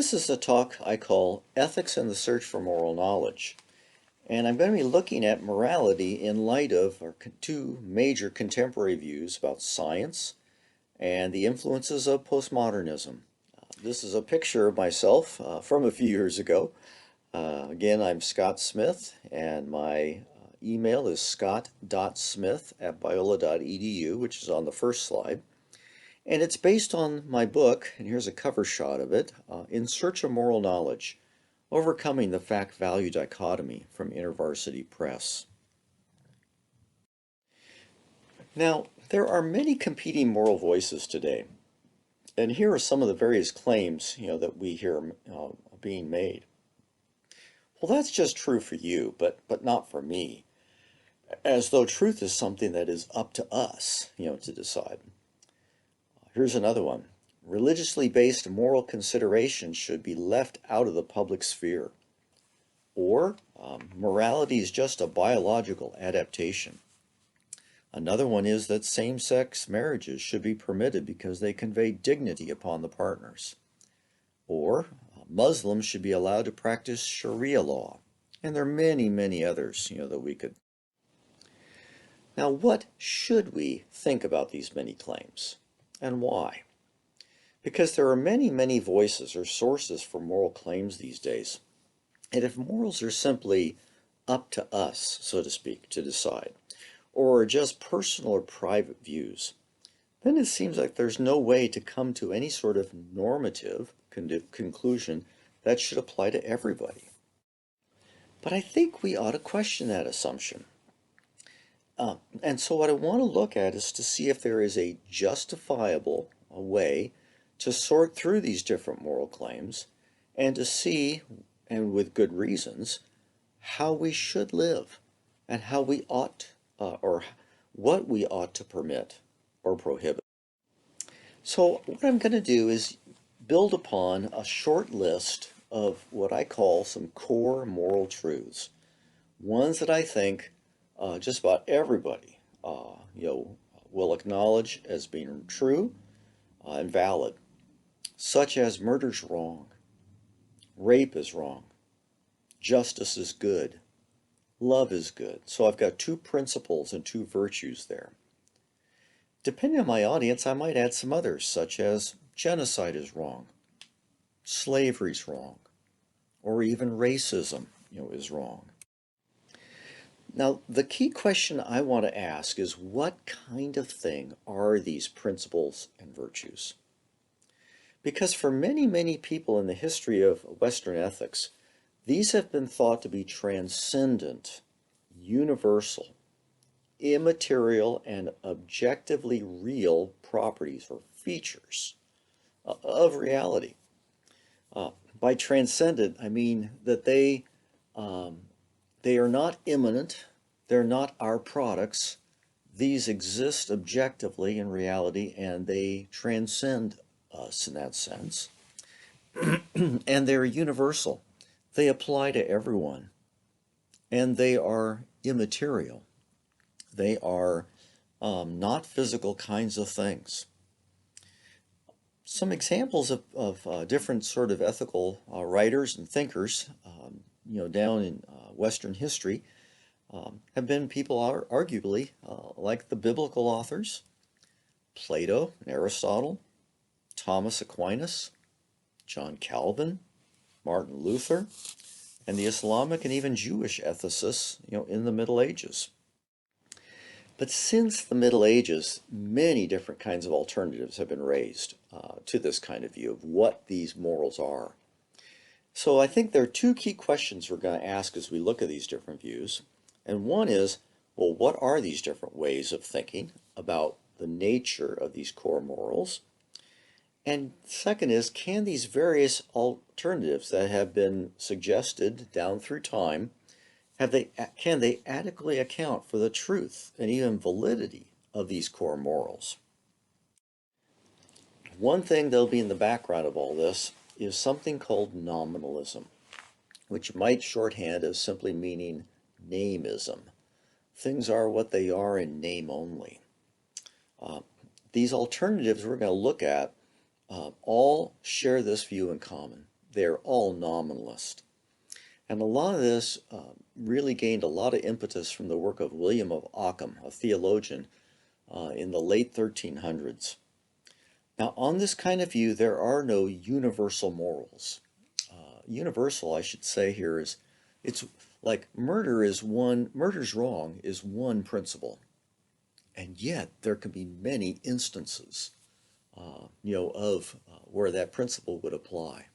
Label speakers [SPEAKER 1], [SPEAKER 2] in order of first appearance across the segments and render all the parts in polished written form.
[SPEAKER 1] This is a talk I call Ethics and the Search for Moral Knowledge. And I'm going to be looking at morality in light of our two major contemporary views about science and the influences of postmodernism. This is a picture of myself from a few years ago. Again, I'm Scott Smith, and my email is scott.smith@biola.edu, which is on the first slide. And it's based on my book, and here's a cover shot of it, In Search of Moral Knowledge, Overcoming the Fact-Value Dichotomy, from InterVarsity Press. Now, there are many competing moral voices today, and here are some of the various claims, that we hear being made. Well, that's just true for you, but not for me, as though truth is something that is up to us, to decide. Here's another one. Religiously based moral considerations should be left out of the public sphere. Or, morality is just a biological adaptation. Another one is that same-sex marriages should be permitted because they convey dignity upon the partners. Or, Muslims should be allowed to practice Sharia law. And there are many, many others, that we could. Now, what should we think about these many claims? And why? Because there are many, many voices or sources for moral claims these days. And if morals are simply up to us, so to speak, to decide, or are just personal or private views, then it seems like there's no way to come to any sort of normative conclusion that should apply to everybody. But I think we ought to question that assumption. And so what I want to look at is to see if there is a justifiable way to sort through these different moral claims and to see, and with good reasons, how we should live and how we ought, or what we ought to permit or prohibit. So what I'm going to do is build upon a short list of what I call some core moral truths, ones that I think just about everybody, will acknowledge as being true and valid, such as murder's wrong, rape is wrong, justice is good, love is good. So I've got two principles and two virtues there. Depending on my audience, I might add some others, such as genocide is wrong, slavery's wrong, or even racism, is wrong. Now, the key question I want to ask is, what kind of thing are these principles and virtues? Because for many, many people in the history of Western ethics, these have been thought to be transcendent, universal, immaterial, and objectively real properties or features of reality. By transcendent, I mean that they are not immanent, they're not our products. These exist objectively in reality, and they transcend us in that sense. And they're universal. They apply to everyone. And they are immaterial. They are not physical kinds of things. Some examples of different sort of ethical writers and thinkers down in Western history have been people arguably like the biblical authors, Plato and Aristotle, Thomas Aquinas, John Calvin, Martin Luther, and the Islamic and even Jewish ethicists, in the Middle Ages. But since the Middle Ages, many different kinds of alternatives have been raised to this kind of view of what these morals are. So I think there are two key questions we're going to ask as we look at these different views. And one is, well, what are these different ways of thinking about the nature of these core morals? And second is, can these various alternatives that have been suggested down through time, can they adequately account for the truth and even validity of these core morals? One thing that'll be in the background of all this is something called nominalism, which might shorthand as simply meaning nameism. Things are what they are in name only. These alternatives we're going to look at all share this view in common. they're all nominalist. And a lot of this really gained a lot of impetus from the work of William of Ockham, a theologian in the late 1300s. Now, on this kind of view, there are no universal morals. Universal, I should say here, is it's like murder's wrong is one principle, and yet there can be many instances, of where that principle would apply.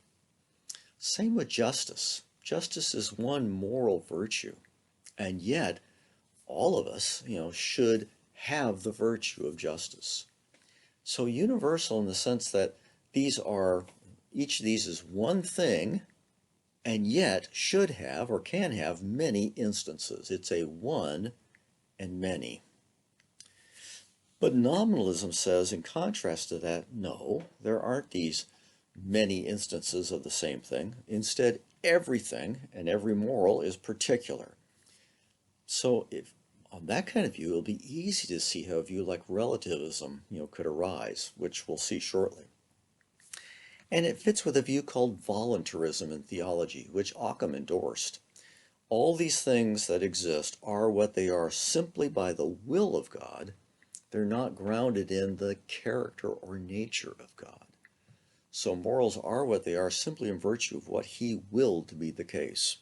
[SPEAKER 1] Same with justice. Justice is one moral virtue, and yet all of us, should have the virtue of justice. So universal in the sense that each of these is one thing, and yet should have or can have many instances. It's a one and many. But nominalism says, in contrast to that, no, there aren't these many instances of the same thing. Instead, everything and every moral is particular. So if on that kind of view, it'll be easy to see how a view like relativism, could arise, which we'll see shortly. And it fits with a view called voluntarism in theology, which Occam endorsed. All these things that exist are what they are simply by the will of God. They're not grounded in the character or nature of God. So morals are what they are simply in virtue of what he willed to be the case.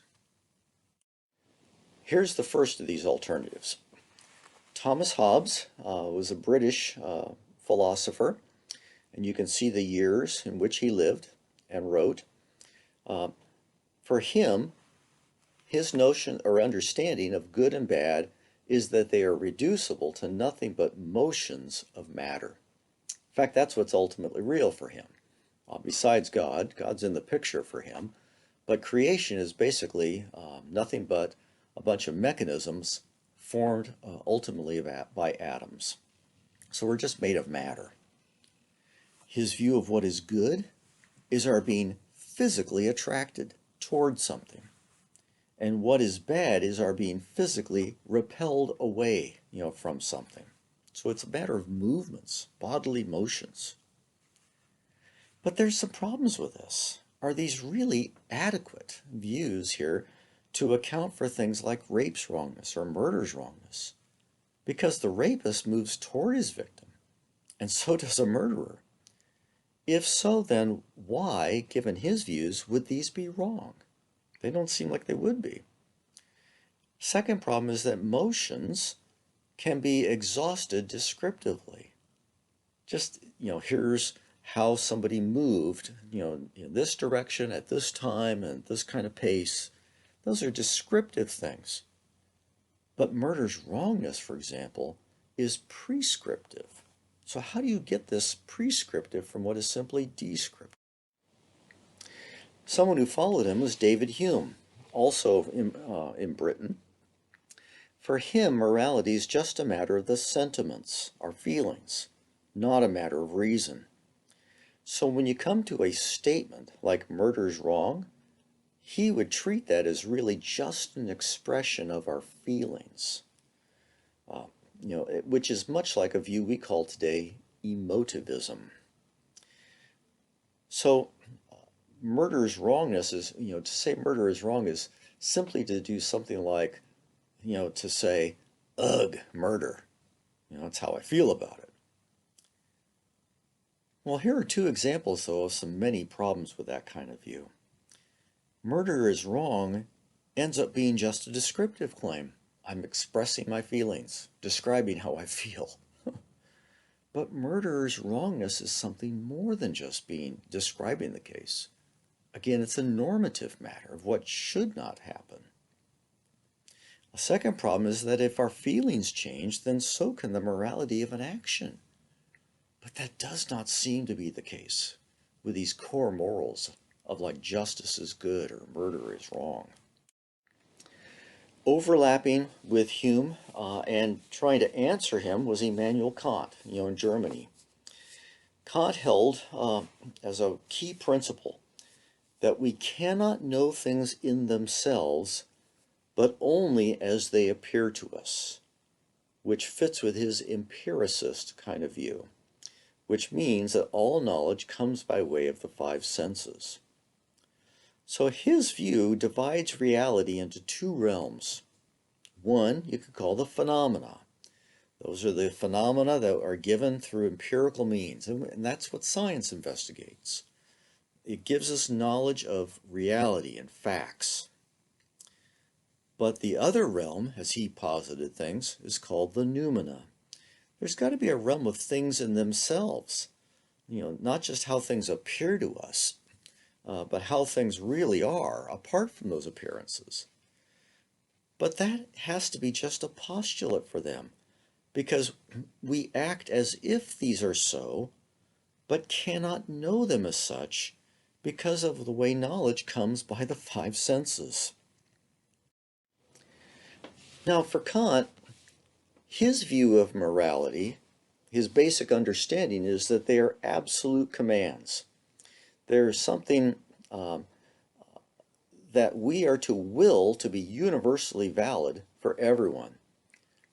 [SPEAKER 1] Here's the first of these alternatives. Thomas Hobbes was a British philosopher, and you can see the years in which he lived and wrote. For him, his notion or understanding of good and bad is that they are reducible to nothing but motions of matter. In fact, that's what's ultimately real for him. Besides God, God's in the picture for him, but creation is basically nothing but a bunch of mechanisms formed ultimately by atoms. So we're just made of matter. His view of what is good is our being physically attracted towards something. And what is bad is our being physically repelled away, from something. So it's a matter of movements, bodily motions. But there's some problems with this. Are these really adequate views here to account for things like rape's wrongness or murder's wrongness? Because the rapist moves toward his victim, and so does a murderer. If so, then why, given his views, would these be wrong? They don't seem like they would be. Second problem is that motions can be exhausted descriptively. Just, here's how somebody moved, in this direction at this time and this kind of pace. Those are descriptive things. But murder's wrongness, for example, is prescriptive. So how do you get this prescriptive from what is simply descriptive? Someone who followed him was David Hume, also in Britain. For him, morality is just a matter of the sentiments, our feelings, not a matter of reason. So when you come to a statement like murder's wrong, he would treat that as really just an expression of our feelings, which is much like a view we call today emotivism. So murder's wrongness is, to say murder is wrong is simply to do something like, to say, ugh, murder. That's how I feel about it. Well, here are two examples, though, of some many problems with that kind of view. Murder is wrong ends up being just a descriptive claim. I'm expressing my feelings, describing how I feel. But murderer's wrongness is something more than just describing the case. Again, it's a normative matter of what should not happen. A second problem is that if our feelings change, then so can the morality of an action. But that does not seem to be the case with these core morals of like justice is good or murder is wrong. Overlapping with Hume and trying to answer him was Immanuel Kant, in Germany. Kant held as a key principle that we cannot know things in themselves, but only as they appear to us, which fits with his empiricist kind of view, which means that all knowledge comes by way of the five senses. So his view divides reality into two realms. One you could call the phenomena. Those are the phenomena that are given through empirical means, and that's what science investigates. It gives us knowledge of reality and facts. But the other realm, as he posited things, is called the noumena. There's got to be a realm of things in themselves, not just how things appear to us, but how things really are, apart from those appearances. But that has to be just a postulate for them, because we act as if these are so, but cannot know them as such because of the way knowledge comes by the five senses. Now, for Kant, his view of morality, his basic understanding is that they are absolute commands. There's something that we are to will to be universally valid for everyone.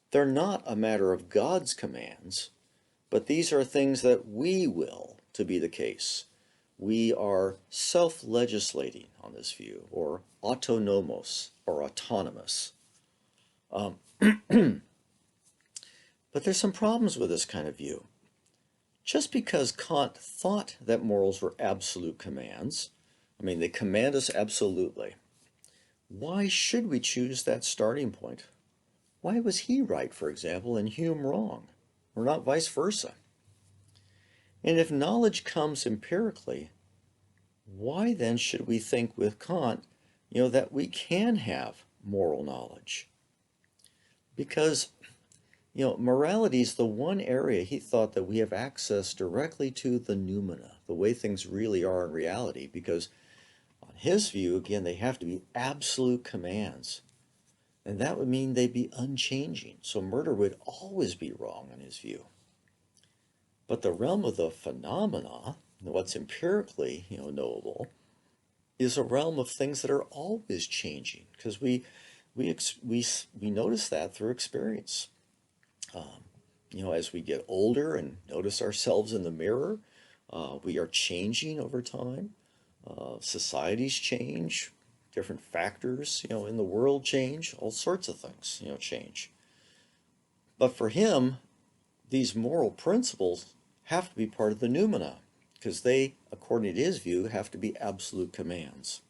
[SPEAKER 1] They're not a matter of God's commands, but these are things that we will to be the case. We are self-legislating on this view, or autonomos, or autonomous. But there's some problems with this kind of view. Just because Kant thought that morals were absolute commands, they command us absolutely, why should we choose that starting point? Why was he right, for example, and Hume wrong, or not vice versa? And if knowledge comes empirically, why then should we think with Kant, that we can have moral knowledge? Because, morality is the one area he thought that we have access directly to the noumena, the way things really are in reality, because on his view, again, they have to be absolute commands. And that would mean they'd be unchanging. So murder would always be wrong in his view. But the realm of the phenomena, what's empirically, knowable, is a realm of things that are always changing, because we notice that through experience. As we get older and notice ourselves in the mirror, we are changing over time. Societies change, different factors, in the world change, all sorts of things, change. But for him, these moral principles have to be part of the noumena, because they, according to his view, have to be absolute commands.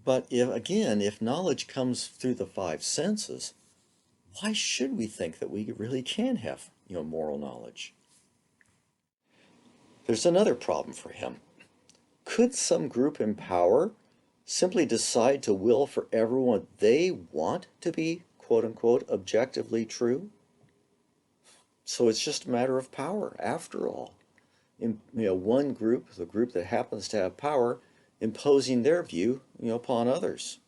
[SPEAKER 1] But if knowledge comes through the five senses, why should we think that we really can have, moral knowledge? There's another problem for him. Could some group in power simply decide to will for everyone they want to be, quote unquote, objectively true? So it's just a matter of power, after all. One group, the group that happens to have power, imposing their view, upon others.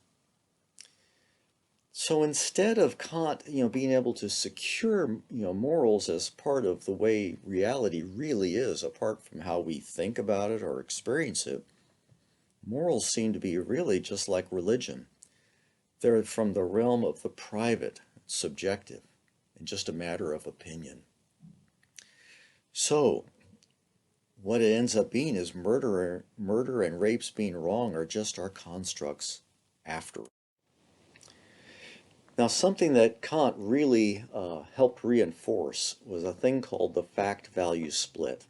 [SPEAKER 1] So instead of Kant, being able to secure, morals as part of the way reality really is, apart from how we think about it or experience it, morals seem to be really just like religion. They're from the realm of the private, subjective, and just a matter of opinion. So what it ends up being is murder and rapes being wrong are just our constructs after. Now, something that Kant really helped reinforce was a thing called the fact-value split.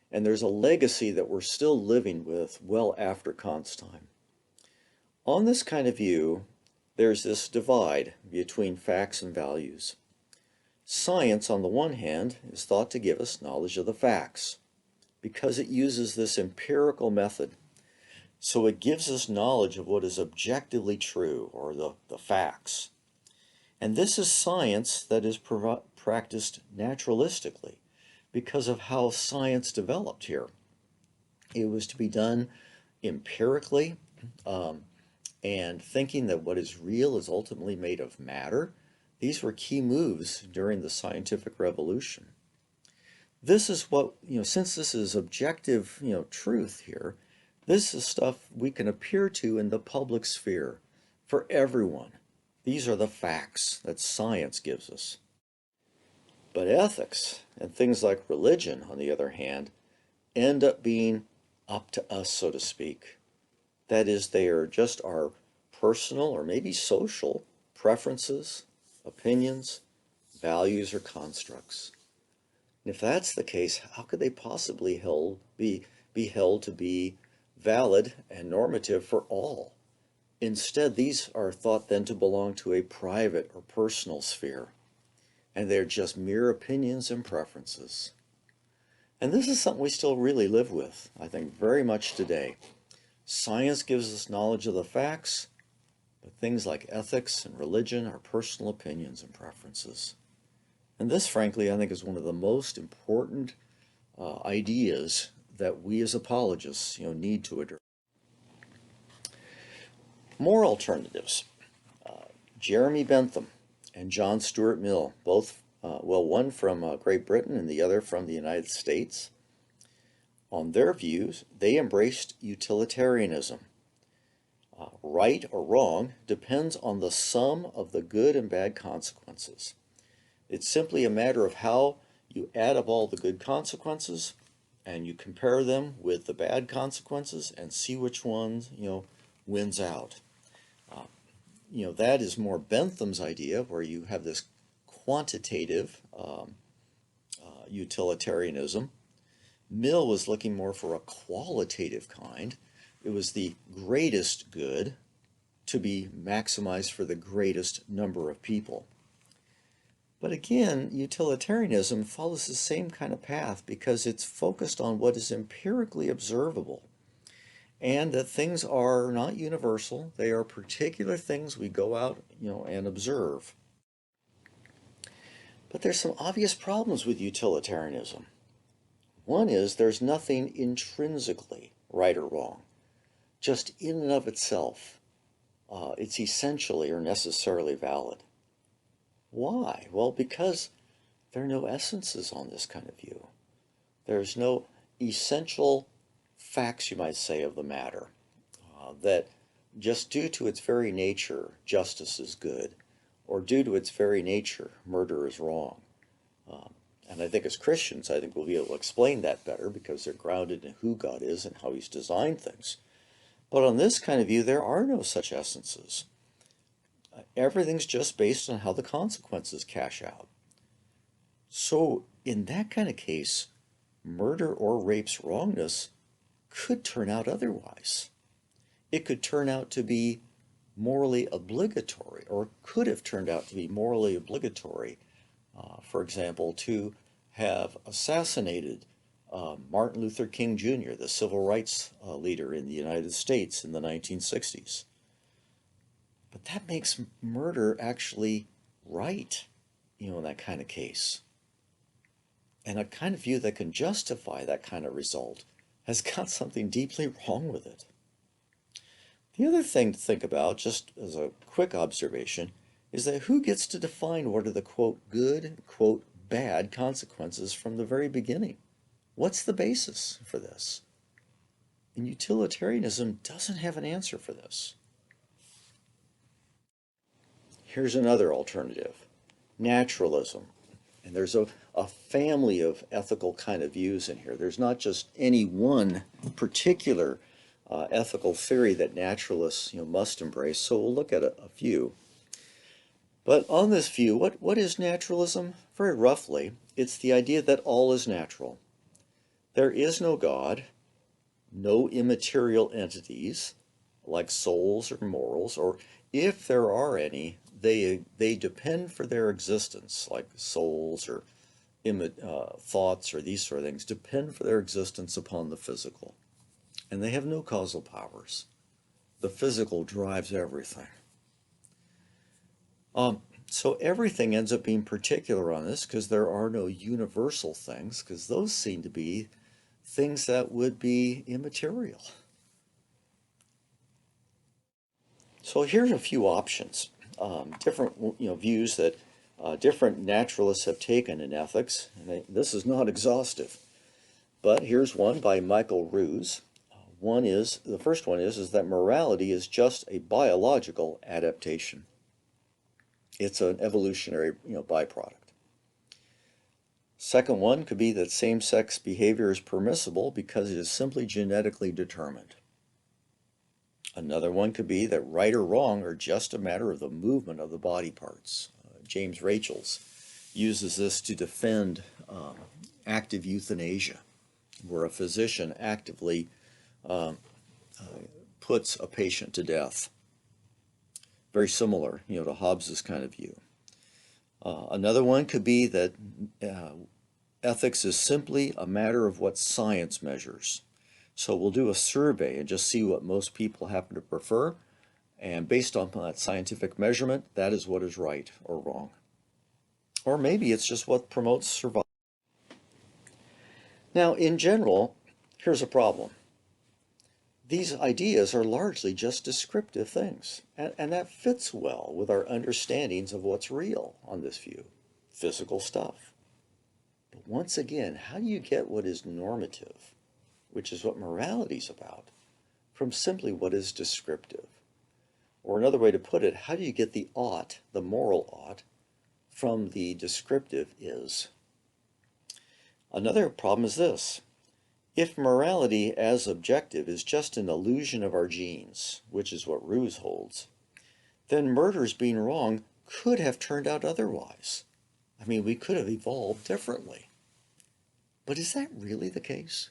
[SPEAKER 1] And there's a legacy that we're still living with well after Kant's time. On this kind of view, there's this divide between facts and values. Science, on the one hand, is thought to give us knowledge of the facts because it uses this empirical method. So it gives us knowledge of what is objectively true, or the facts. And this is science that is practiced naturalistically because of how science developed here. It was to be done empirically, and thinking that what is real is ultimately made of matter. These were key moves during the scientific revolution. This is what, since this is objective, truth here, this is stuff we can appear to in the public sphere for everyone. These are the facts that science gives us. But ethics and things like religion, on the other hand, end up being up to us, so to speak. That is, they are just our personal or maybe social preferences, opinions, values, or constructs. And if that's the case, how could they possibly be held to be valid and normative for all? Instead, these are thought then to belong to a private or personal sphere, and they're just mere opinions and preferences. And this is something we still really live with, I think, very much today. Science gives us knowledge of the facts, but things like ethics and religion are personal opinions and preferences. And this, frankly, I think is one of the most important ideas that we as apologists, need to address. More alternatives. Jeremy Bentham and John Stuart Mill, both, one from Great Britain and the other from the United States. On their views, they embraced utilitarianism. Right or wrong depends on the sum of the good and bad consequences. It's simply a matter of how you add up all the good consequences and you compare them with the bad consequences and see which ones, wins out. That is more Bentham's idea, where you have this quantitative utilitarianism. Mill was looking more for a qualitative kind. It was the greatest good to be maximized for the greatest number of people. But again, utilitarianism follows the same kind of path because it's focused on what is empirically observable, and that things are not universal. They are particular things we go out, and observe. But there's some obvious problems with utilitarianism. One is there's nothing intrinsically right or wrong, just in and of itself. It's essentially or necessarily valid. Why? Well, because there are no essences on this kind of view. There's no essential facts, you might say, of the matter, that just due to its very nature, justice is good, or due to its very nature, murder is wrong. And I think as Christians, I think we'll be able to explain that better because they're grounded in who God is and how He's designed things. But on this kind of view, there are no such essences. Everything's just based on how the consequences cash out. So in that kind of case, murder or rape's wrongness could turn out otherwise. It could turn out to be morally obligatory, or could have turned out to be morally obligatory, for example, to have assassinated Martin Luther King Jr., the civil rights leader in the United States in the 1960s. But that makes murder actually right, in that kind of case. And a kind of view that can justify that kind of result has got something deeply wrong with it. The other thing to think about, just as a quick observation, is that who gets to define what are the, quote, good, quote, bad consequences from the very beginning? What's the basis for this? And utilitarianism doesn't have an answer for this. Here's another alternative, naturalism. And there's a family of ethical kind of views in here. There's not just any one particular ethical theory that naturalists must embrace. So we'll look at a few. But on this view, what is naturalism? Very roughly, it's the idea that all is natural. There is no God, no immaterial entities like souls or morals, or if there are any, they depend for their existence, like souls or thoughts or these sort of things, depend for their existence upon the physical. And they have no causal powers. The physical drives everything. So everything ends up being particular on this because there are no universal things, because those seem to be things that would be immaterial. So here's a few options, different views that different naturalists have taken in ethics. And this is not exhaustive, but here's one by Michael Ruse. The first one is that morality is just a biological adaptation. It's an evolutionary byproduct. Second one could be that same-sex behavior is permissible because it is simply genetically determined. Another one could be that right or wrong are just a matter of the movement of the body parts. James Rachels uses this to defend active euthanasia, where a physician actively puts a patient to death. Very similar, to Hobbes's kind of view. Another one could be that ethics is simply a matter of what science measures. So we'll do a survey and just see what most people happen to prefer, and based on that scientific measurement, that is what is right or wrong. Or maybe it's just what promotes survival. Now, in general, here's a problem. These ideas are largely just descriptive things, and that fits well with our understandings of what's real on this view, physical stuff. But once again, how do you get what is normative, which is what morality is about, from simply what is descriptive? Or another way to put it, how do you get the ought, the moral ought, from the descriptive is? Another problem is this. If morality as objective is just an illusion of our genes, which is what Ruse holds, then murders being wrong could have turned out otherwise. I mean, we could have evolved differently. But is that really the case?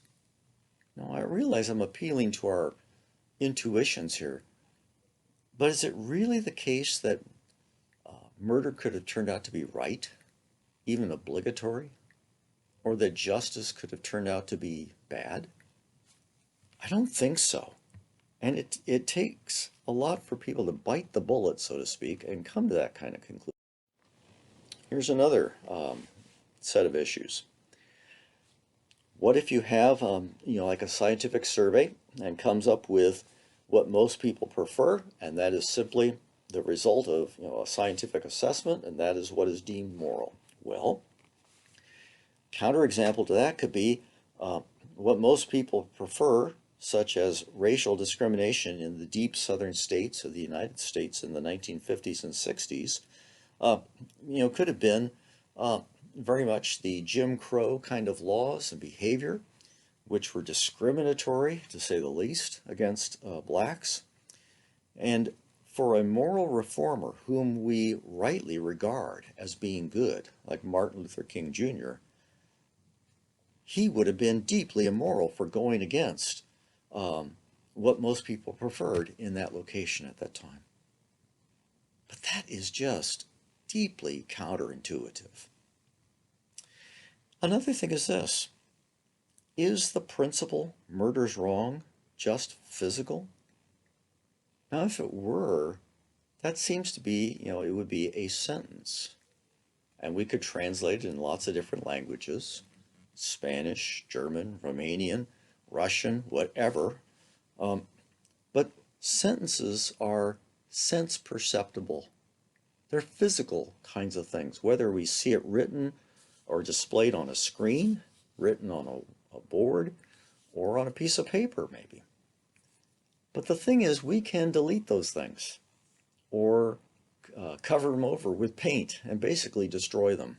[SPEAKER 1] Now, I realize I'm appealing to our intuitions here, but is it really the case that murder could have turned out to be right, even obligatory? Or that justice could have turned out to be bad? I don't think so. And it takes a lot for people to bite the bullet, so to speak, and come to that kind of conclusion. Here's another set of issues. What if you have, like a scientific survey and comes up with what most people prefer, and that is simply the result of a scientific assessment, and that is what is deemed moral? Well, counterexample to that could be what most people prefer, such as racial discrimination in the deep southern states of the United States in the 1950s and 60s, could have been very much the Jim Crow kind of laws and behavior, which were discriminatory, to say the least, against blacks. And for a moral reformer whom we rightly regard as being good, like Martin Luther King Jr., he would have been deeply immoral for going against what most people preferred in that location at that time. But that is just deeply counterintuitive. Another thing is this. Is the principle murder's wrong just physical? Now, if it were, that seems to be, it would be a sentence. And we could translate it in lots of different languages. Spanish, German, Romanian, Russian, whatever. But sentences are sense perceptible. They're physical kinds of things, whether we see it written or displayed on a screen, written on a board, or on a piece of paper maybe. But the thing is, we can delete those things or cover them over with paint and basically destroy them.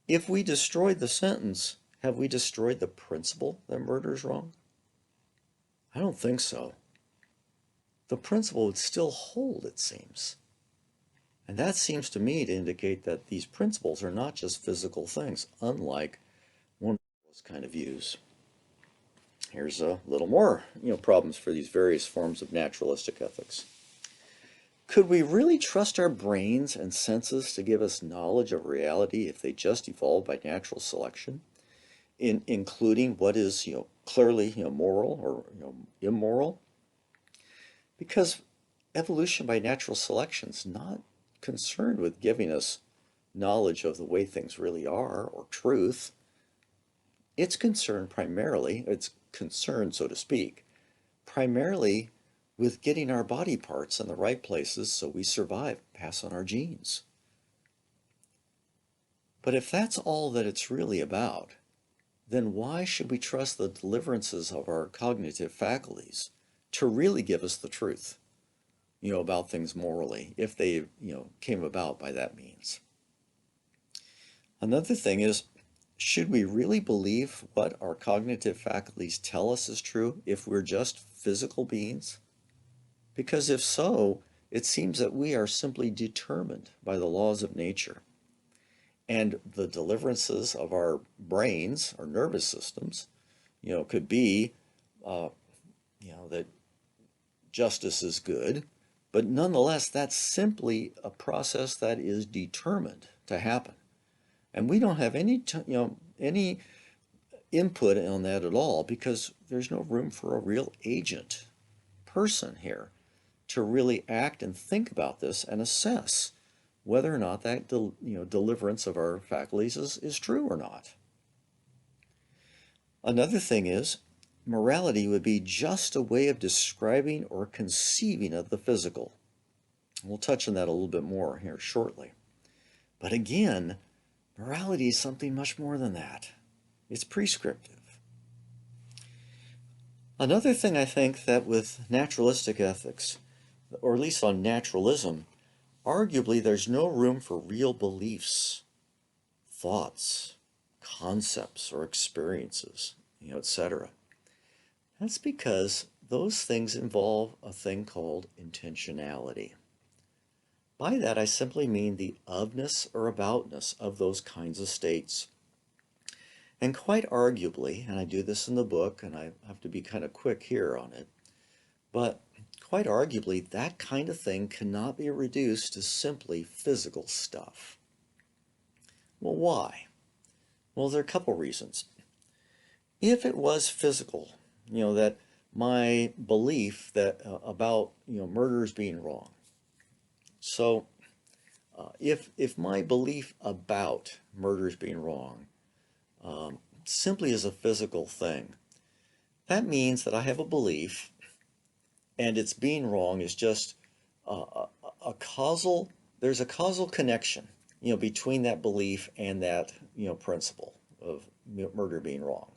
[SPEAKER 1] If we destroyed the sentence, have we destroyed the principle that murder is wrong? I don't think so. The principle would still hold, it seems. And that seems to me to indicate that these principles are not just physical things, unlike one of those kind of views. Here's a little more, problems for these various forms of naturalistic ethics. Could we really trust our brains and senses to give us knowledge of reality if they just evolved by natural selection, including what is, clearly, moral or, immoral? Because evolution by natural selection is not concerned with giving us knowledge of the way things really are or truth. It's concerned, so to speak, primarily with getting our body parts in the right places so we survive, pass on our genes. But if that's all that it's really about, then why should we trust the deliverances of our cognitive faculties to really give us the truth, about things morally, if they, came about by that means? Another thing is, should we really believe what our cognitive faculties tell us is true if we're just physical beings? Because if so, it seems that we are simply determined by the laws of nature. And the deliverances of our brains, our nervous systems, could be, that justice is good, but nonetheless, that's simply a process that is determined to happen. And we don't have any input on that at all because there's no room for a real agent person here to really act and think about this and assess whether or not that deliverance of our faculties is true or not. Another thing is, morality would be just a way of describing or conceiving of the physical. We'll touch on that a little bit more here shortly. But again, morality is something much more than that. It's prescriptive. Another thing I think that with naturalistic ethics, or at least on naturalism, arguably there's no room for real beliefs, thoughts, concepts, or experiences, etc. That's because those things involve a thing called intentionality. By that, I simply mean the ofness or aboutness of those kinds of states. And quite arguably, and I do this in the book, and I have to be kind of quick here on it, but quite arguably, that kind of thing cannot be reduced to simply physical stuff. Well, why? Well, there are a couple reasons. If it was physical, that my belief that about murders being wrong. So, if my belief about murders being wrong simply is a physical thing, that means that I have a belief, and its being wrong is just a causal. There's a causal connection, between that belief and that principle of murder being wrong.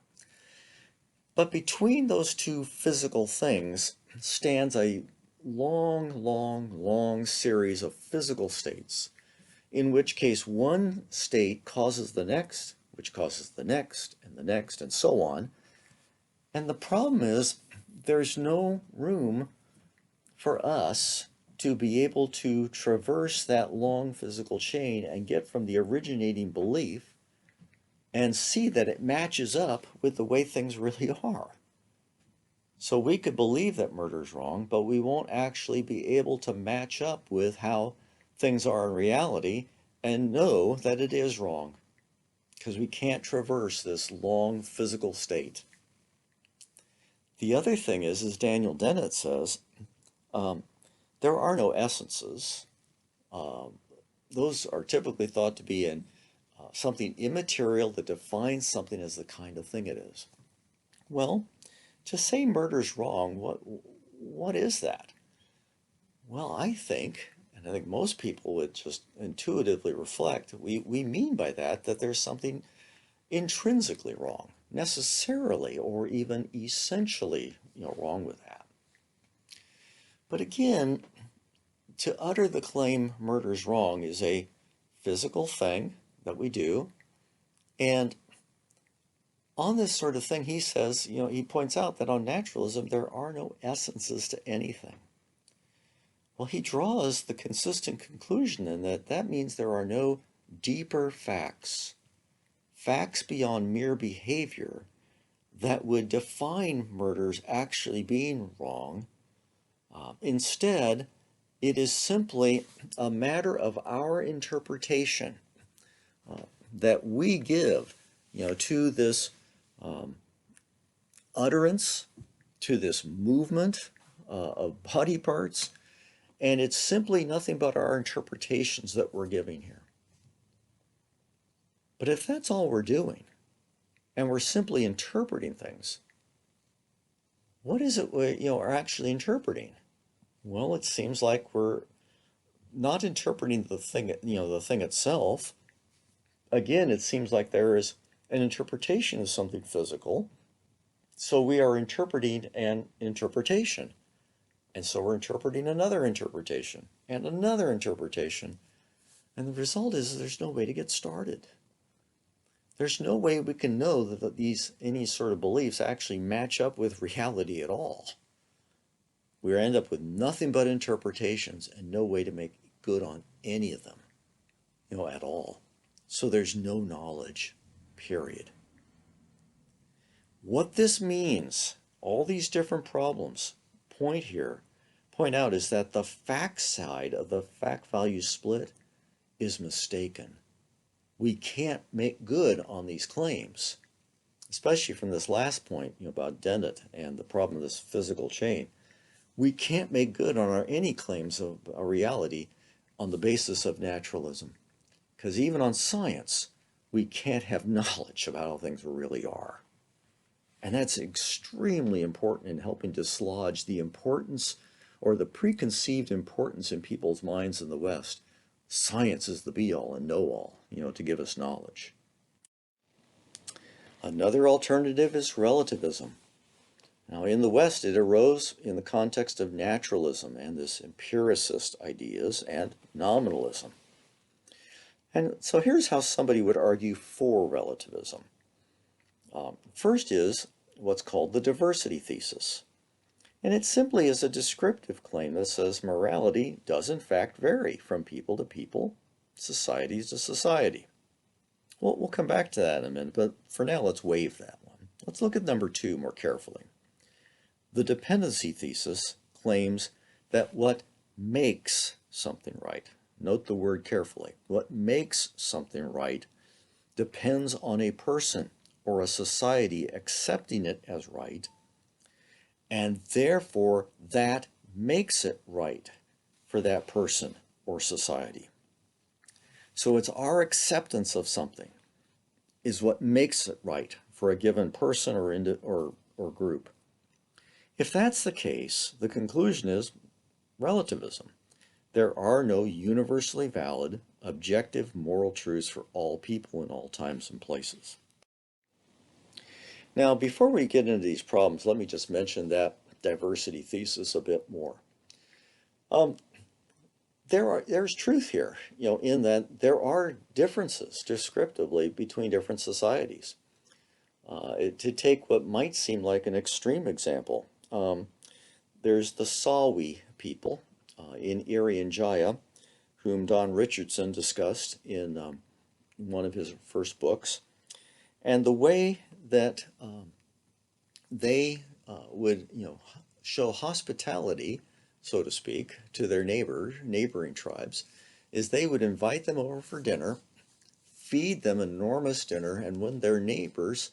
[SPEAKER 1] But between those two physical things stands a long series of physical states, in which case one state causes the next, which causes the next, and so on. And the problem is there's no room for us to be able to traverse that long physical chain and get from the originating belief and see that it matches up with the way things really are. So we could believe that murder is wrong, but we won't actually be able to match up with how things are in reality and know that it is wrong, because we can't traverse this long physical state. The other thing is, as Daniel Dennett says, there are no essences. Those are typically thought to be in something immaterial that defines something as the kind of thing it is. Well, to say murder's wrong, what is that? Well, I think, and I think most people would just intuitively reflect, we mean by that there's something intrinsically wrong, necessarily or even essentially wrong with that. But again, to utter the claim murder's wrong is a physical thing that we do, and on this sort of thing, he says, he points out that on naturalism, there are no essences to anything. Well, he draws the consistent conclusion in that means there are no deeper facts beyond mere behavior that would define murders actually being wrong. Instead, it is simply a matter of our interpretation that we give, to this utterance, to this movement of body parts, and it's simply nothing but our interpretations that we're giving here. But if that's all we're doing, and we're simply interpreting things, what is it we are actually interpreting? Well, it seems like we're not interpreting the thing, the thing itself. Again, it seems like there is an interpretation of something physical. So we are interpreting an interpretation. And so we're interpreting another interpretation and another interpretation. And the result is there's no way to get started. There's no way we can know that any sort of beliefs actually match up with reality at all. We end up with nothing but interpretations and no way to make good on any of them, at all. So there's no knowledge, period. What this means, all these different problems point out is that the fact side of the fact-value split is mistaken. We can't make good on these claims, especially from this last point about Dennett and the problem of this physical chain. We can't make good on any claims of a reality on the basis of naturalism, because even on science, we can't have knowledge about how things really are. And that's extremely important in helping dislodge the importance or the preconceived importance in people's minds in the West. Science is the be-all and know-all, to give us knowledge. Another alternative is relativism. Now, in the West, it arose in the context of naturalism and this empiricist ideas and nominalism. And so here's how somebody would argue for relativism. First is what's called the diversity thesis. And it simply is a descriptive claim that says morality does in fact vary from people to people, society to society. Well, we'll come back to that in a minute, but for now let's waive that one. Let's look at number 2 more carefully. The dependency thesis claims that what makes something right, note the word carefully, what makes something right depends on a person or a society accepting it as right, and therefore that makes it right for that person or society. So it's our acceptance of something is what makes it right for a given person or group. If that's the case, the conclusion is relativism. There are no universally valid, objective moral truths for all people in all times and places. Now, before we get into these problems, let me just mention that diversity thesis a bit more. There's truth here, in that there are differences descriptively between different societies. To take what might seem like an extreme example, there's the Sawi people in Irian Jaya, whom Don Richardson discussed in one of his first books, and the way that they would, show hospitality, so to speak, to their neighboring tribes, is they would invite them over for dinner, feed them an enormous dinner, and when their neighbors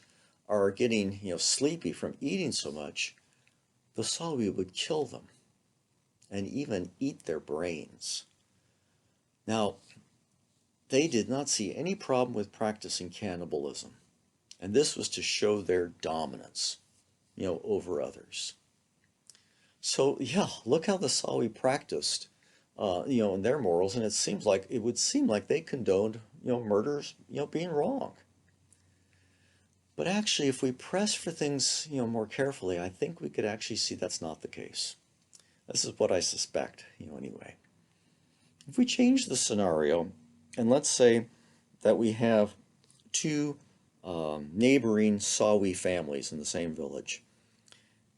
[SPEAKER 1] are getting, sleepy from eating so much, the Sawi would kill them and even eat their brains. Now, they did not see any problem with practicing cannibalism, and this was to show their dominance, over others. So yeah, look how the Sawi practiced, in their morals, and it would seem like they condoned, murders, being wrong. But actually, if we press for things, more carefully, I think we could actually see that's not the case. This is what I suspect, anyway. If we change the scenario, and let's say that we have two neighboring Sawi families in the same village,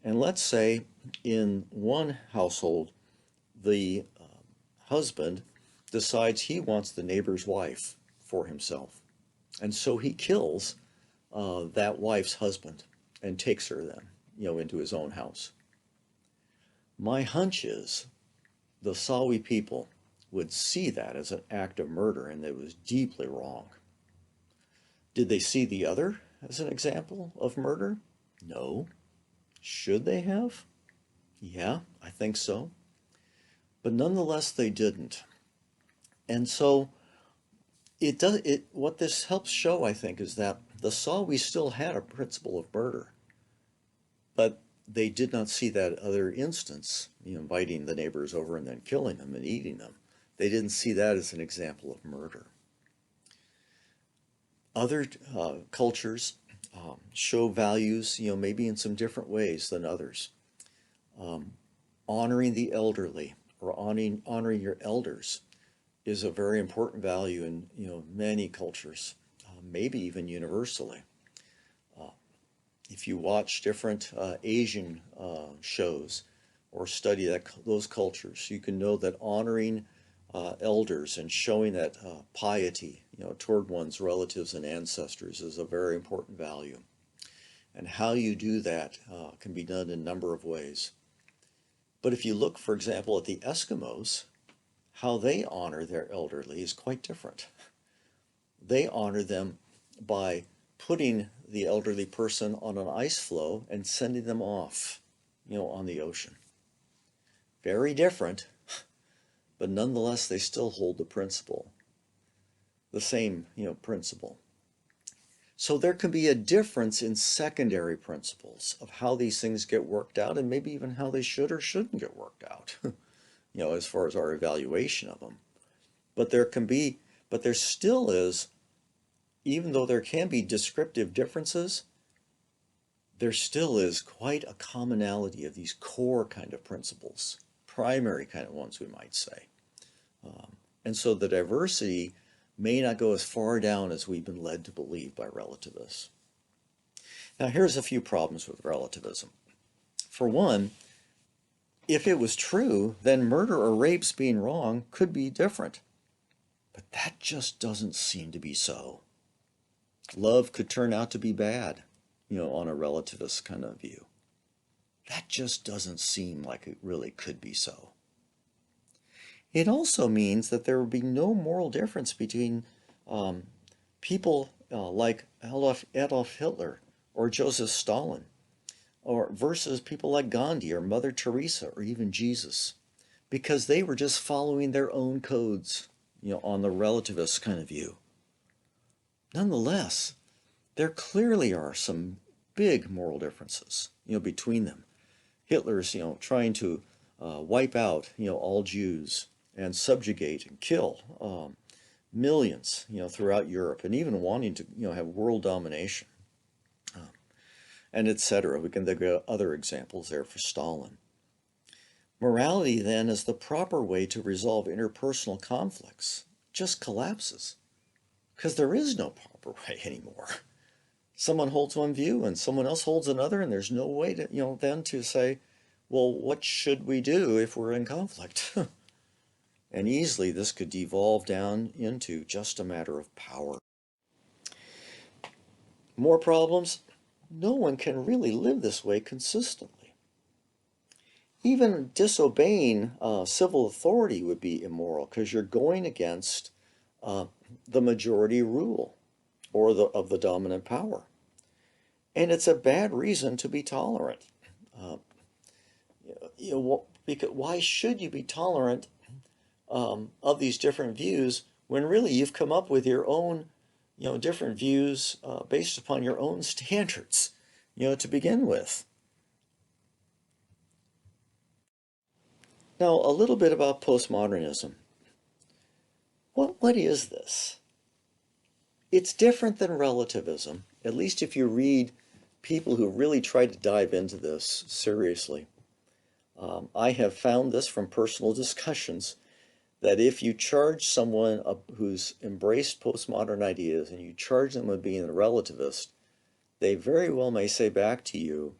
[SPEAKER 1] and let's say in one household, the husband decides he wants the neighbor's wife for himself, and so he kills that wife's husband and takes her then, into his own house. My hunch is the Sawi people would see that as an act of murder and it was deeply wrong. Did they see the other as an example of murder? No. Should they have? Yeah, I think so. But nonetheless, they didn't. And so what this helps show, I think, is that the Sawi still had a principle of murder, but they did not see that other instance, inviting the neighbors over and then killing them and eating them. They didn't see that as an example of murder. Other cultures show values, maybe in some different ways than others. Honoring the elderly or honoring your elders is a very important value in many cultures, maybe even universally. If you watch different Asian shows, or study those cultures, you can know that honoring elders and showing that piety, toward one's relatives and ancestors is a very important value. And how you do that can be done in a number of ways. But if you look, for example, at the Eskimos, how they honor their elderly is quite different. They honor them by putting the elderly person on an ice floe and sending them off, on the ocean. Very different, but nonetheless, they still hold the principle, the same, principle. So there can be a difference in secondary principles of how these things get worked out, and maybe even how they should or shouldn't get worked out, as far as our evaluation of them. But there still is, even though there can be descriptive differences, there still is quite a commonality of these core kind of principles, primary kind of ones, we might say. And so the diversity may not go as far down as we've been led to believe by relativists. Now, here's a few problems with relativism. For one, if it was true, then murder or rapes being wrong could be different. But that just doesn't seem to be so. Love could turn out to be bad, on a relativist kind of view. That just doesn't seem like it really could be so. It also means that there would be no moral difference between people like Adolf Hitler or Joseph Stalin, or versus people like Gandhi or Mother Teresa or even Jesus, because they were just following their own codes, on the relativist kind of view. Nonetheless, there clearly are some big moral differences, between them. Hitler's, trying to wipe out, all Jews and subjugate and kill millions, throughout Europe, and even wanting to, have world domination, and etc. We can think of other examples there for Stalin. Morality, then, as the proper way to resolve interpersonal conflicts just collapses, because there is no proper way anymore. Someone holds one view and someone else holds another, and there's no way to, then to say, well, what should we do if we're in conflict? And easily this could devolve down into just a matter of power. More problems? No one can really live this way consistently. Even disobeying civil authority would be immoral, because you're going against the majority rule or of the dominant power. And it's a bad reason to be tolerant. Because why should you be tolerant of these different views when really you've come up with your own, different views based upon your own standards, to begin with? Now, a little bit about postmodernism. What is this? It's different than relativism, at least if you read people who really try to dive into this seriously. I have found this from personal discussions, that if you charge someone who's embraced postmodern ideas and you charge them with being a relativist, they very well may say back to you,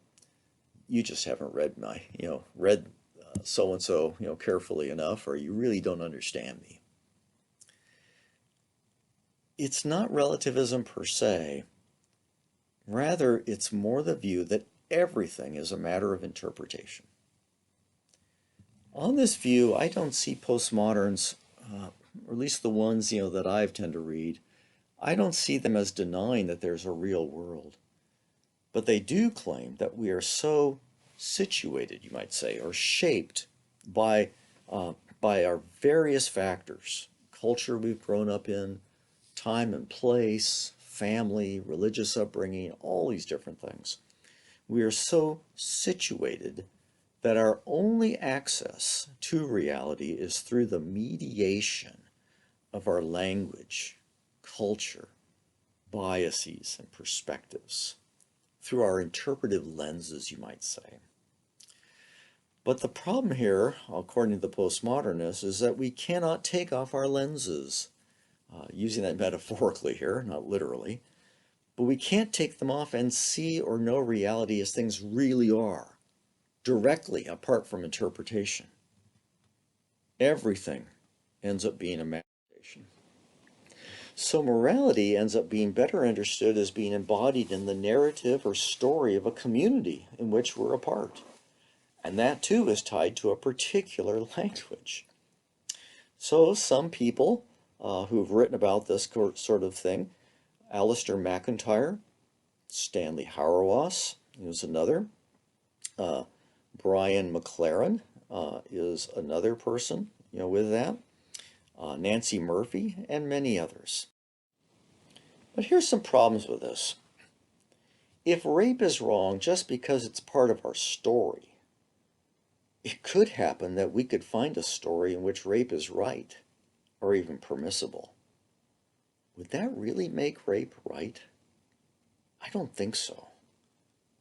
[SPEAKER 1] you just haven't read so-and-so, carefully enough, or you really don't understand me. It's not relativism per se. Rather, it's more the view that everything is a matter of interpretation. On this view, I don't see postmoderns, or at least the ones, that I tend to read, I don't see them as denying that there's a real world. But they do claim that we are so situated, you might say, or shaped by our various factors, culture we've grown up in, time and place, family, religious upbringing, all these different things. We are so situated that our only access to reality is through the mediation of our language, culture, biases, and perspectives, through our interpretive lenses, you might say. But the problem here, according to the postmodernists, is that we cannot take off our lenses, using that metaphorically here, not literally, but we can't take them off and see or know reality as things really are. directly apart from interpretation. Everything ends up being imagination. So morality ends up being better understood as being embodied in the narrative or story of a community in which we're a part. And that too is tied to a particular language. So some people who've written about this sort of thing, Alistair MacIntyre, Stanley Hauerwas is another, Brian McLaren is another person, with that, Nancy Murphy, and many others. But here's some problems with this. If rape is wrong just because it's part of our story, it could happen that we could find a story in which rape is right, or even permissible. Would that really make rape right? I don't think so.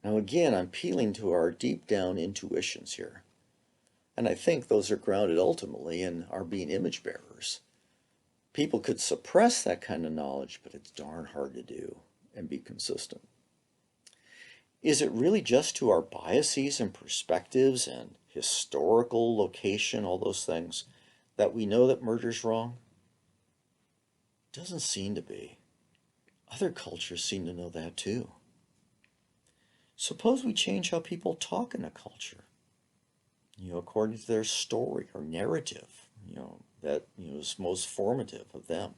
[SPEAKER 1] Now again, I'm appealing to our deep down intuitions here. And I think those are grounded ultimately in our being image bearers. People could suppress that kind of knowledge, but it's darn hard to do and be consistent. Is it really just to our biases and perspectives and historical location, all those things, that we know that murder's wrong? Doesn't seem to be. Other cultures seem to know that too. Suppose we change how people talk in a culture, according to their story or narrative, that is most formative of them.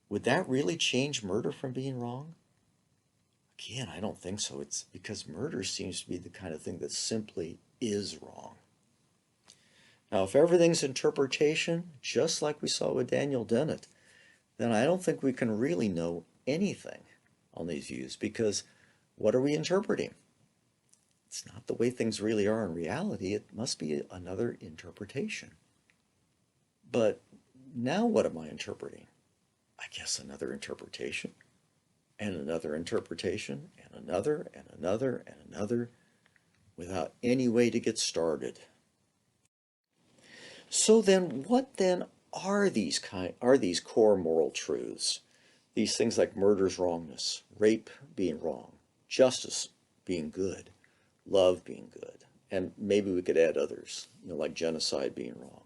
[SPEAKER 1] Would that really change murder from being wrong? Again, I don't think so. It's because murder seems to be the kind of thing that simply is wrong. Now, if everything's interpretation, just like we saw with Daniel Dennett, then I don't think we can really know anything on these views, because what are we interpreting? It's not the way things really are in reality. It must be another interpretation. But now what am I interpreting? I guess another interpretation, and another interpretation, and another, and another, and another, without any way to get started. So then, what then are these core moral truths? These things like murder's wrongness, rape being wrong, justice being good, love being good, and maybe we could add others, like genocide being wrong.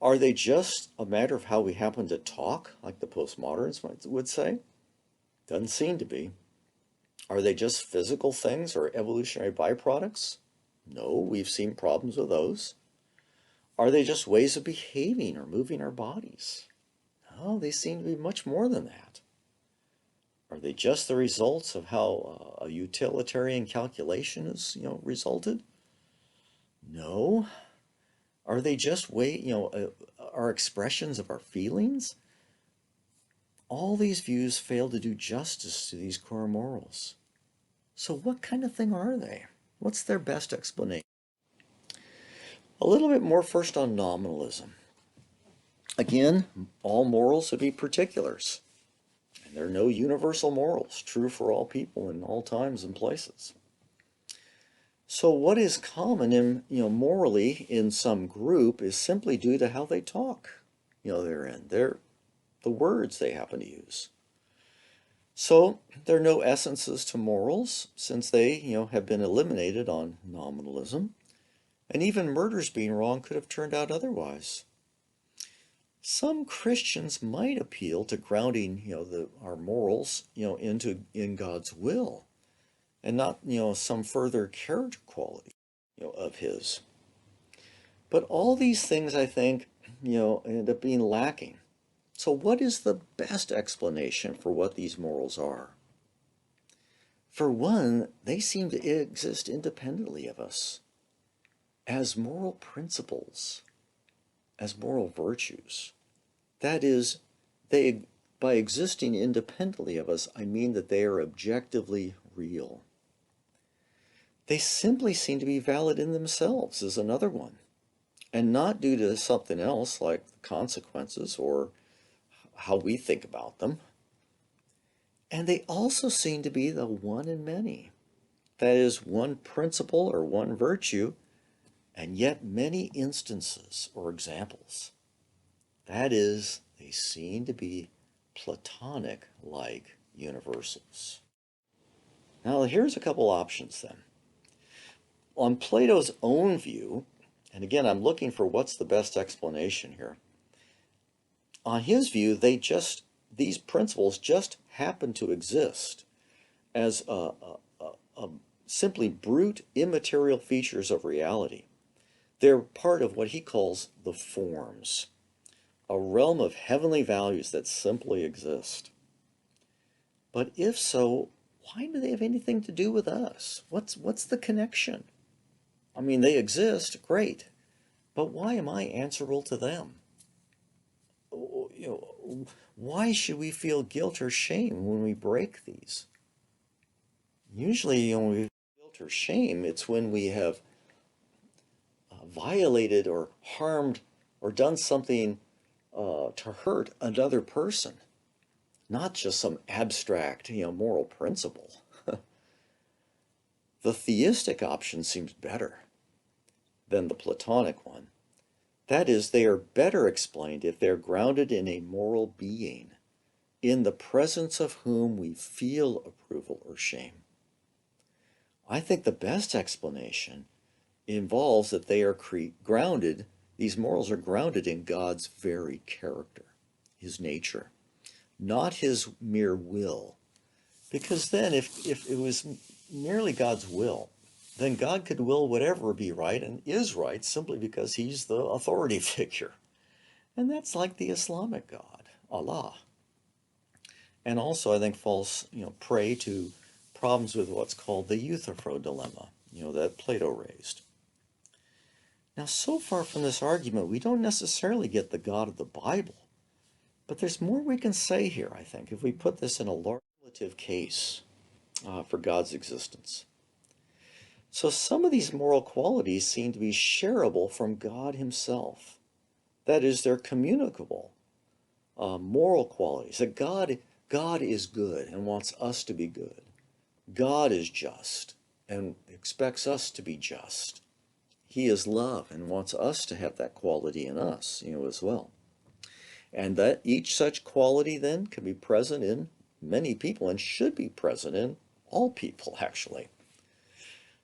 [SPEAKER 1] Are they just a matter of how we happen to talk, like the postmoderns would say? Doesn't seem to be. Are they just physical things or evolutionary byproducts? No, we've seen problems with those. Are they just ways of behaving or moving our bodies? No, they seem to be much more than that. Are they just the results of how a utilitarian calculation has, resulted? No. Are they just our expressions of our feelings? All these views fail to do justice to these core morals. So what kind of thing are they? What's their best explanation? A little bit more first on nominalism. Again, all morals would be particulars. And there are no universal morals, true for all people in all times and places. So what is common in, morally in some group is simply due to how they talk, the words they happen to use. So there are no essences to morals since they, have been eliminated on nominalism. And even murders being wrong could have turned out otherwise. Some Christians might appeal to grounding, our morals, in God's will, and not, some further character quality, of His. But all these things, I think, end up being lacking. So what is the best explanation for what these morals are? For one, they seem to exist independently of us as moral principles, as moral virtues. That is, by existing independently of us, I mean that they are objectively real. They simply seem to be valid in themselves is another one, and not due to something else like consequences or how we think about them. And they also seem to be the one in many. That is, one principle or one virtue, and yet many instances or examples. That is, they seem to be Platonic-like universals. Now here's a couple options then. on Plato's own view, and again, I'm looking for what's the best explanation here. On his view, these principles just happen to exist as simply brute, immaterial features of reality. They're part of what he calls the forms, a realm of heavenly values that simply exist. But if so, why do they have anything to do with us? What's the connection? I mean, they exist, great, but why am I answerable to them? Why should we feel guilt or shame when we break these? Usually, when we feel guilt or shame, it's when we have violated or harmed or done something to hurt another person, not just some abstract, moral principle. The theistic option seems better than the Platonic one. That is, they are better explained if they're grounded in a moral being, in the presence of whom we feel approval or shame. I think the best explanation involves that they are grounded, these morals are grounded in God's very character, his nature, not his mere will. Because then if it was merely God's will, then God could will whatever be right and is right simply because he's the authority figure. And that's like the Islamic God, Allah. And also, I think, falls prey to problems with what's called the Euthyphro dilemma, that Plato raised. Now, so far from this argument, we don't necessarily get the God of the Bible, but there's more we can say here, I think, if we put this in a large relative case for God's existence. So some of these moral qualities seem to be shareable from God himself. That is, they're communicable moral qualities, that God is good and wants us to be good. God is just and expects us to be just. He is love and wants us to have that quality in us, as well. And that each such quality then can be present in many people and should be present in all people, actually.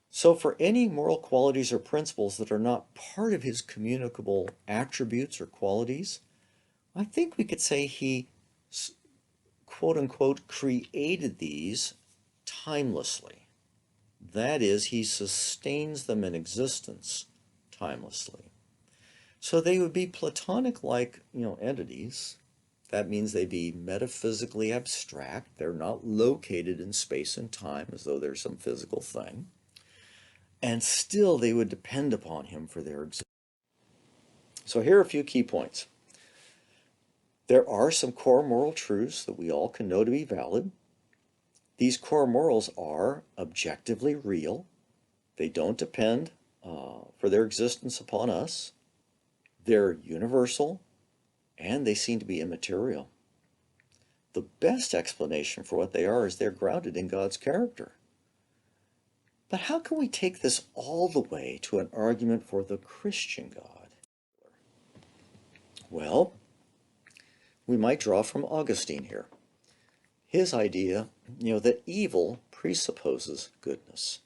[SPEAKER 1] So for any moral qualities or principles that are not part of his communicable attributes or qualities, I think we could say he, quote unquote, created these timelessly. That is, he sustains them in existence timelessly. So they would be Platonic-like, entities. That means they'd be metaphysically abstract. They're not located in space and time as though they're some physical thing. And still they would depend upon him for their existence. So here are a few key points. There are some core moral truths that we all can know to be valid. These core morals are objectively real. They don't depend for their existence upon us. They're universal, and they seem to be immaterial. The best explanation for what they are is they're grounded in God's character. But how can we take this all the way to an argument for the Christian God? Well, we might draw from Augustine here. His idea, that evil presupposes goodness.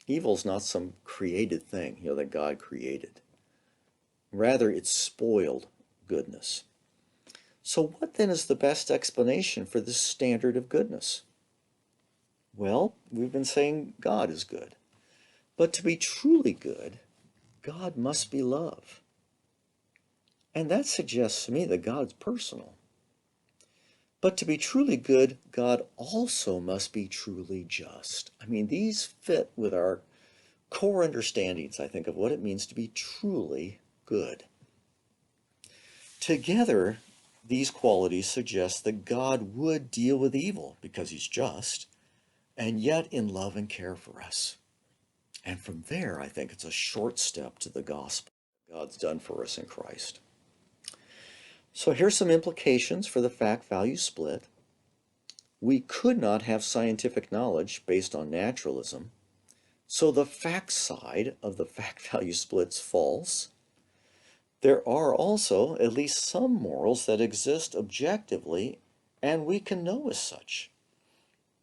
[SPEAKER 1] Evil is not some created thing, that God created. Rather, it's spoiled goodness. So what then is the best explanation for this standard of goodness? Well, we've been saying God is good. But to be truly good, God must be love. And that suggests to me that God's personal. But to be truly good, God also must be truly just. I mean, these fit with our core understandings, I think, of what it means to be truly good. Together, these qualities suggest that God would deal with evil because he's just, and yet in love and care for us. And from there, I think it's a short step to the gospel God's done for us in Christ. So here's some implications for the fact-value split. We could not have scientific knowledge based on naturalism, so the fact side of the fact-value split's false. There are also at least some morals that exist objectively, and we can know as such.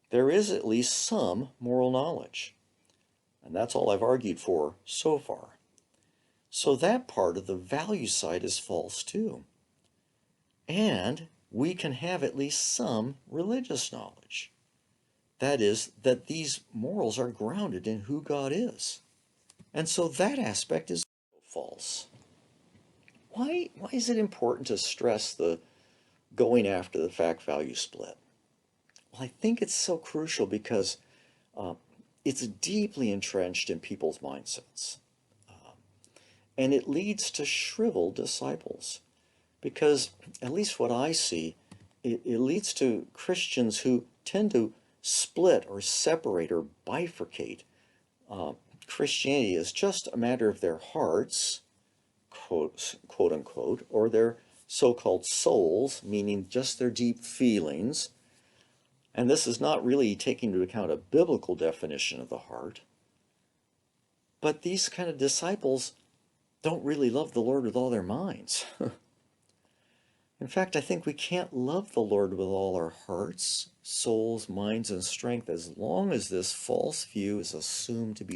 [SPEAKER 1] There is at least some moral knowledge. And that's all I've argued for so far. So that part of the value side is false too. And we can have at least some religious knowledge. That is, that these morals are grounded in who God is. And so that aspect is false. Why is it important to stress the going after the fact-value split? Well, I think it's so crucial because it's deeply entrenched in people's mindsets. And it leads to shriveled disciples. Because, at least what I see, it leads to Christians who tend to split or separate or bifurcate Christianity as just a matter of their hearts, quote unquote, or their so-called souls, meaning just their deep feelings. And this is not really taking into account a biblical definition of the heart. But these kind of disciples don't really love the Lord with all their minds. In fact, I think we can't love the Lord with all our hearts, souls, minds, and strength as long as this false view is assumed to be